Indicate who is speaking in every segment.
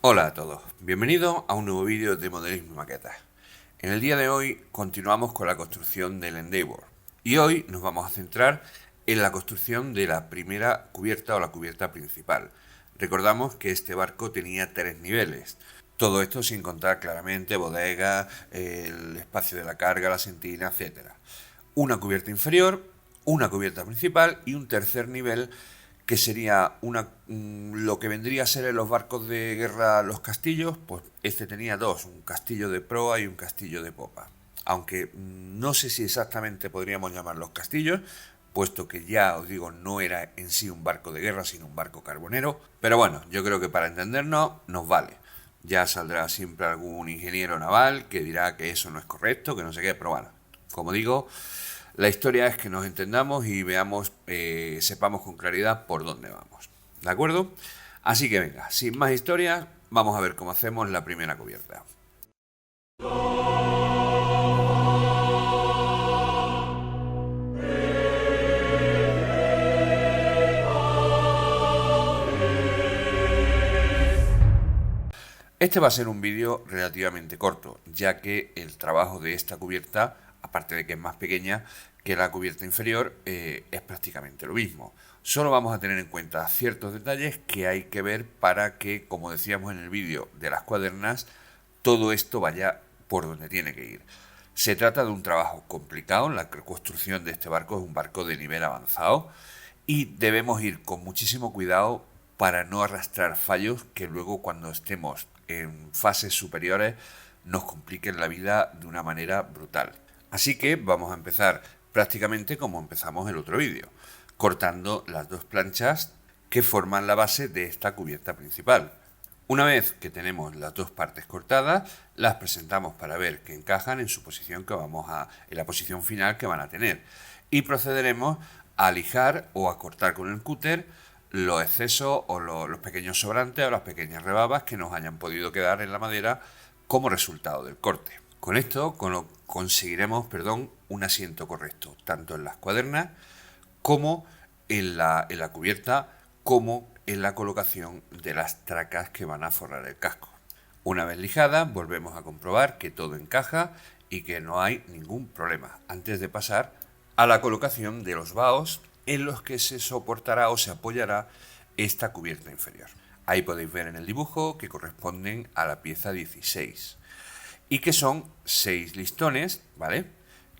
Speaker 1: Hola a todos, bienvenidos a un nuevo vídeo de modelismo y maquetas. En el día de hoy continuamos con la construcción del Endeavour y hoy nos vamos a centrar en la construcción de la primera cubierta o la cubierta principal. Recordamos que este barco tenía 3 niveles, todo esto sin contar claramente bodega, el espacio de la carga, la sentina, etc. Una cubierta inferior, una cubierta principal y un tercer nivel que sería lo que vendría a ser en los barcos de guerra los castillos. Pues este tenía dos, un castillo de proa y un castillo de popa. Aunque no sé si exactamente podríamos llamarlos castillos, puesto que ya os digo, no era en sí un barco de guerra, sino un barco carbonero. Pero bueno, yo creo que para entendernos nos vale. Ya saldrá siempre algún ingeniero naval que dirá que eso no es correcto, que no sé qué, pero bueno, como digo, la historia es que nos entendamos y veamos, sepamos con claridad por dónde vamos. ¿De acuerdo? Así que venga, sin más historias, vamos a ver cómo hacemos la primera cubierta. Este va a ser un vídeo relativamente corto, ya que el trabajo de esta cubierta, aparte de que es más pequeña que la cubierta inferior, es prácticamente lo mismo. Solo vamos a tener en cuenta ciertos detalles que hay que ver para que, como decíamos en el vídeo de las cuadernas, todo esto vaya por donde tiene que ir. Se trata de un trabajo complicado, la construcción de este barco es un barco de nivel avanzado y debemos ir con muchísimo cuidado para no arrastrar fallos que luego cuando estemos en fases superiores nos compliquen la vida de una manera brutal. Así que vamos a empezar prácticamente como empezamos el otro vídeo, cortando las dos planchas que forman la base de esta cubierta principal. Una vez que tenemos las dos partes cortadas, las presentamos para ver que encajan en su posición en la posición final que van a tener. Y procederemos a lijar o a cortar con el cúter los excesos o los pequeños sobrantes o las pequeñas rebabas que nos hayan podido quedar en la madera como resultado del corte. Con esto conseguiremos un asiento correcto, tanto en las cuadernas como en la cubierta, como en la colocación de las tracas que van a forrar el casco. Una vez lijada, volvemos a comprobar que todo encaja y que no hay ningún problema, antes de pasar a la colocación de los baos en los que se soportará o se apoyará esta cubierta inferior. Ahí podéis ver en el dibujo que corresponden a la pieza 16 y que son 6 listones, ¿vale?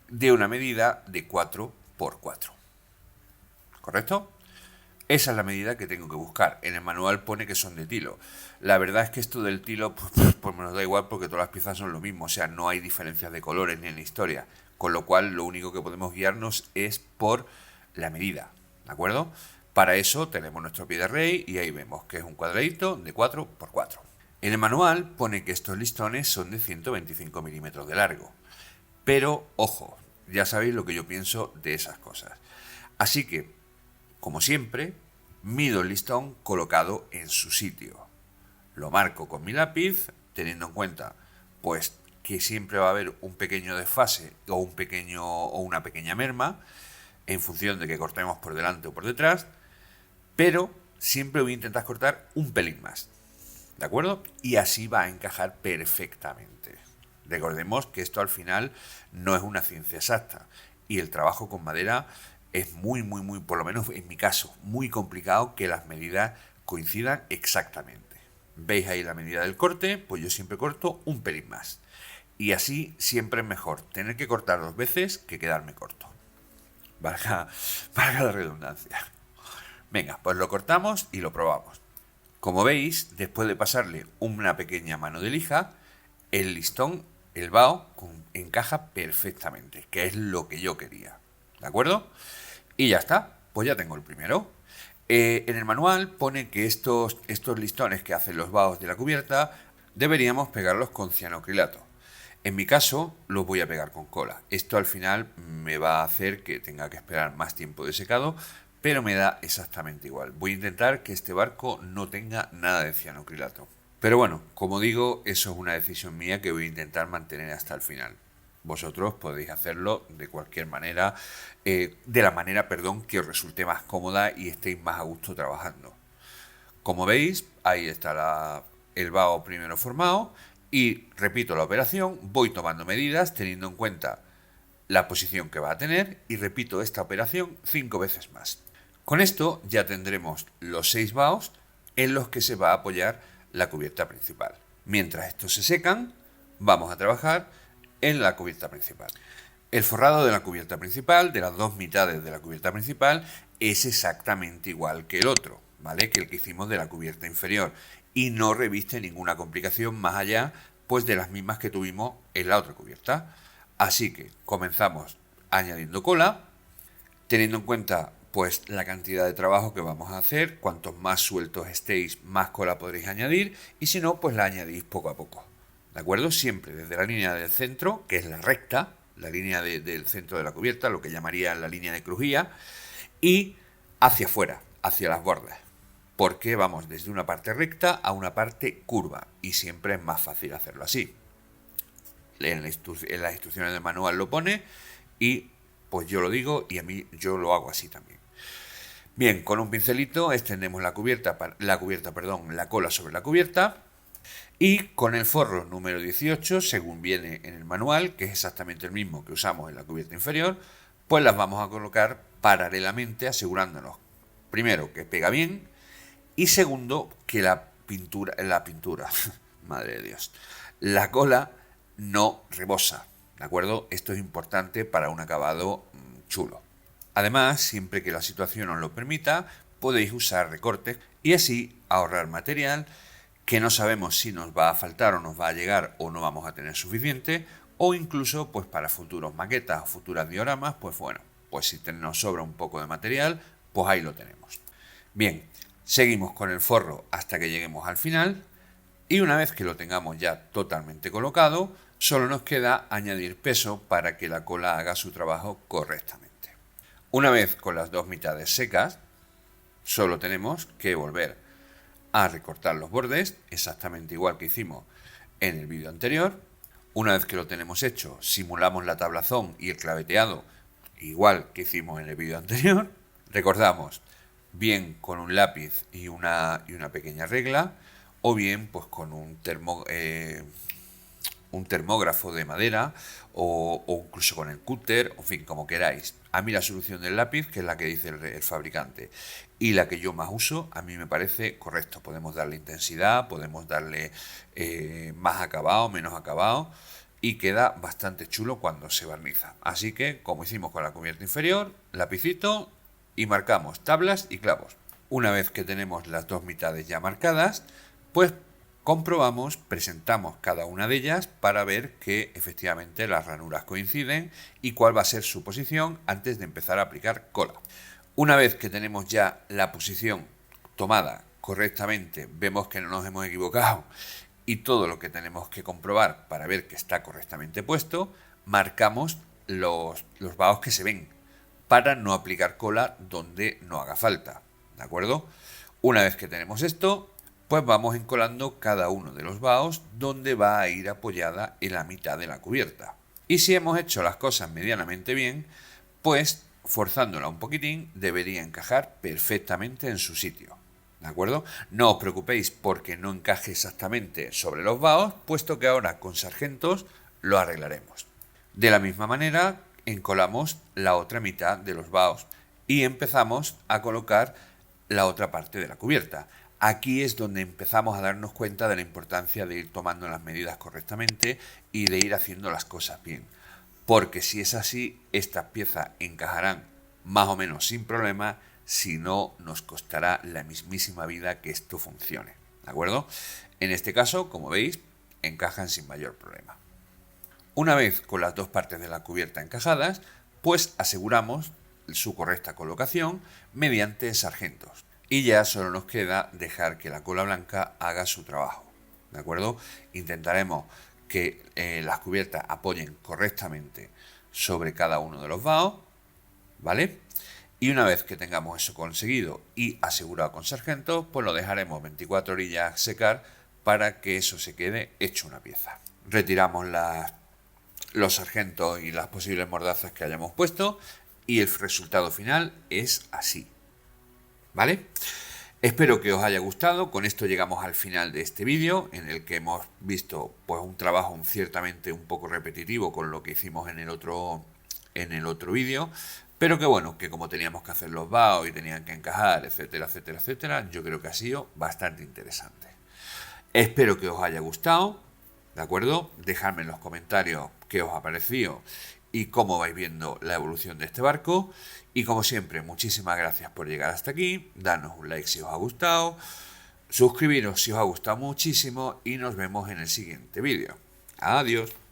Speaker 1: De una medida de 4 por 4. ¿Correcto? Esa es la medida que tengo que buscar. En el manual pone que son de tilo. La verdad es que esto del tilo pues me nos da igual porque todas las piezas son lo mismo. O sea, no hay diferencias de colores ni en la historia. Con lo cual lo único que podemos guiarnos es por la medida. ¿De acuerdo? Para eso tenemos nuestro pie de rey y ahí vemos que es un cuadradito de 4 por 4. En el manual pone que estos listones son de 125 milímetros de largo. Pero, ojo, ya sabéis lo que yo pienso de esas cosas. Así que, como siempre, mido el listón colocado en su sitio. Lo marco con mi lápiz, teniendo en cuenta, pues, que siempre va a haber un pequeño desfase o una pequeña merma, en función de que cortemos por delante o por detrás, pero siempre voy a intentar cortar un pelín más. ¿De acuerdo? Y así va a encajar perfectamente. Recordemos que esto al final no es una ciencia exacta y el trabajo con madera es muy, por lo menos en mi caso, muy complicado que las medidas coincidan exactamente. ¿Veis ahí la medida del corte? Pues yo siempre corto un pelín más. Y así siempre es mejor tener que cortar 2 veces que quedarme corto. Valga la redundancia. Venga, pues lo cortamos y lo probamos. Como veis, después de pasarle una pequeña mano de lija, el listón, el bao, encaja perfectamente, que es lo que yo quería. ¿De acuerdo? Y ya está, pues ya tengo el primero. En el manual pone que estos listones que hacen los baos de la cubierta deberíamos pegarlos con cianocrilato. En mi caso, los voy a pegar con cola. Esto al final me va a hacer que tenga que esperar más tiempo de secado, pero me da exactamente igual. Voy a intentar que este barco no tenga nada de cianocrilato. Pero bueno, como digo, eso es una decisión mía que voy a intentar mantener hasta el final. Vosotros podéis hacerlo de cualquier manera, de la manera, que os resulte más cómoda y estéis más a gusto trabajando. Como veis, ahí está el vaho primero formado y repito la operación, voy tomando medidas teniendo en cuenta la posición que va a tener y repito esta operación 5 veces más. Con esto ya tendremos los 6 vahos en los que se va a apoyar la cubierta principal. Mientras estos se secan, vamos a trabajar en la cubierta principal. El forrado de la cubierta principal, de las dos mitades de la cubierta principal, es exactamente igual que el otro, ¿vale? Que el que hicimos de la cubierta inferior y no reviste ninguna complicación más allá pues de las mismas que tuvimos en la otra cubierta. Así que comenzamos añadiendo cola, teniendo en cuenta pues la cantidad de trabajo que vamos a hacer. Cuantos más sueltos estéis, más cola podréis añadir, y si no, pues la añadís poco a poco, ¿de acuerdo? Siempre desde la línea del centro, que es la recta, la línea del centro de la cubierta, lo que llamaría la línea de crujía, y hacia afuera, hacia las bordes, porque vamos desde una parte recta a una parte curva, y siempre es más fácil hacerlo así. En las instrucciones del manual lo pone, y pues yo lo digo, y a mí yo lo hago así también. Bien, con un pincelito extendemos la cola sobre la cubierta, y con el forro número 18, según viene en el manual, que es exactamente el mismo que usamos en la cubierta inferior, pues las vamos a colocar paralelamente, asegurándonos, primero, que pega bien, y segundo, que la pintura, madre de Dios, la cola no rebosa, ¿de acuerdo? Esto es importante para un acabado chulo. Además, siempre que la situación os lo permita, podéis usar recortes y así ahorrar material que no sabemos si nos va a faltar o nos va a llegar o no vamos a tener suficiente, o incluso pues para futuros maquetas o futuras dioramas, pues bueno, pues si nos sobra un poco de material, pues ahí lo tenemos. Bien, seguimos con el forro hasta que lleguemos al final, y una vez que lo tengamos ya totalmente colocado, solo nos queda añadir peso para que la cola haga su trabajo correctamente. Una vez con las dos mitades secas, solo tenemos que volver a recortar los bordes, exactamente igual que hicimos en el vídeo anterior. Una vez que lo tenemos hecho, simulamos la tablazón y el claveteado, igual que hicimos en el vídeo anterior. Recordamos, bien con un lápiz y una pequeña regla, o bien pues con un termógrafo de madera, o incluso con el cúter, en fin, como queráis. A mí la solución del lápiz, que es la que dice el fabricante, y la que yo más uso, a mí me parece correcto. Podemos darle intensidad, podemos darle más acabado, menos acabado, y queda bastante chulo cuando se barniza. Así que, como hicimos con la cubierta inferior, lapicito y marcamos tablas y clavos. Una vez que tenemos las dos mitades ya marcadas, pues comprobamos, presentamos cada una de ellas para ver que efectivamente las ranuras coinciden y cuál va a ser su posición antes de empezar a aplicar cola. Una vez que tenemos ya la posición tomada correctamente, vemos que no nos hemos equivocado y todo lo que tenemos que comprobar para ver que está correctamente puesto, marcamos los vahos que se ven para no aplicar cola donde no haga falta, ¿de acuerdo? Una vez que tenemos esto, pues vamos encolando cada uno de los vahos donde va a ir apoyada en la mitad de la cubierta. Y si hemos hecho las cosas medianamente bien, pues forzándola un poquitín debería encajar perfectamente en su sitio, ¿de acuerdo? No os preocupéis porque no encaje exactamente sobre los vahos, puesto que ahora con sargentos lo arreglaremos. De la misma manera encolamos la otra mitad de los vahos y empezamos a colocar la otra parte de la cubierta. Aquí es donde empezamos a darnos cuenta de la importancia de ir tomando las medidas correctamente y de ir haciendo las cosas bien. Porque si es así, estas piezas encajarán más o menos sin problema, si no nos costará la mismísima vida que esto funcione, ¿de acuerdo? En este caso, como veis, encajan sin mayor problema. Una vez con las dos partes de la cubierta encajadas, pues aseguramos su correcta colocación mediante sargentos. Y ya solo nos queda dejar que la cola blanca haga su trabajo, ¿de acuerdo? Intentaremos que las cubiertas apoyen correctamente sobre cada uno de los vahos, ¿vale? Y una vez que tengamos eso conseguido y asegurado con sargentos, pues lo dejaremos 24 horillas secar para que eso se quede hecho una pieza. Retiramos los sargentos y las posibles mordazas que hayamos puesto y el resultado final es así, ¿vale? Espero que os haya gustado. Con esto llegamos al final de este vídeo, en el que hemos visto pues un trabajo ciertamente un poco repetitivo con lo que hicimos en el otro vídeo, pero que bueno, que como teníamos que hacer los BAO y tenían que encajar, etcétera, etcétera, etcétera, yo creo que ha sido bastante interesante. Espero que os haya gustado, ¿de acuerdo? Dejadme en los comentarios qué os ha parecido y cómo vais viendo la evolución de este barco. Y como siempre, muchísimas gracias por llegar hasta aquí. Danos un like si os ha gustado. Suscribiros si os ha gustado muchísimo y nos vemos en el siguiente vídeo. Adiós.